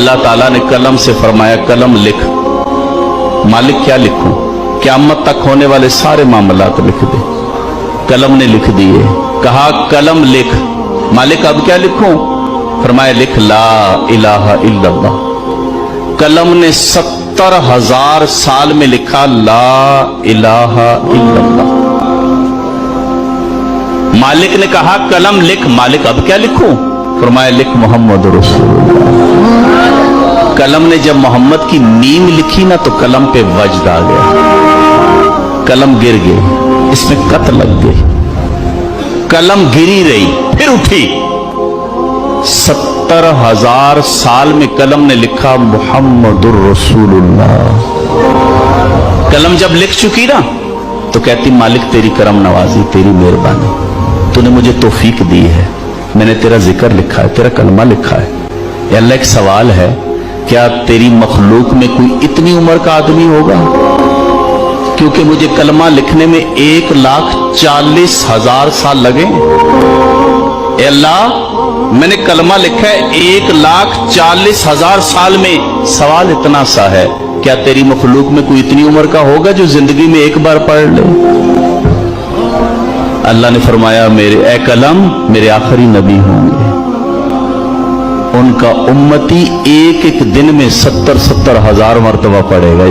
अल्लाह ताला ने कलम से फरमाया, कलम लिख। मालिक क्या लिखूं? क़यामत तक होने वाले सारे मामलात लिख दे। कलम ने लिख दिए। कहा कलम लिख। मालिक अब क्या लिखूं? फरमाया लिख ला इलाहा इल्लल्लाह। कलम ने 70,000 साल में लिखा ला इलाहा इल्लल्लाह। मालिक ने कहा कलम लिख। मालिक अब क्या लिखूं? फरमाया लिख मोहम्मद रसूलुल्लाह। कलम ने जब मोहम्मद की मीम लिखी ना तो कलम पे वज्द आ गया, कलम गिर गई, इसमें कत लग गई। कलम गिरी रही फिर उठी। 70,000 साल में कलम ने लिखा मुहम्मदुर रसूलुल्लाह। कलम जब लिख चुकी ना तो कहती मालिक तेरी करम नवाजी, तेरी मेहरबानी, तूने मुझे तौफीक दी है, मैंने तेरा जिक्र लिखा है, तेरा कलमा लिखा है। या अल्लाह एक सवाल है, क्या तेरी मखलूक में कोई इतनी उम्र का आदमी होगा? क्योंकि मुझे कलमा लिखने में 1,40,000 साल लगे। अल्लाह मैंने कलमा लिखा है 1,40,000 साल में। सवाल इतना सा है, क्या तेरी मखलूक में कोई इतनी उम्र का होगा जो जिंदगी में एक बार पढ़ ले? अल्लाह ने फरमाया मेरे ए कलम मेरे आखिरी नबी होंगे, उनका उम्मती एक एक दिन में 70,000 मरतबा पढ़ेगा।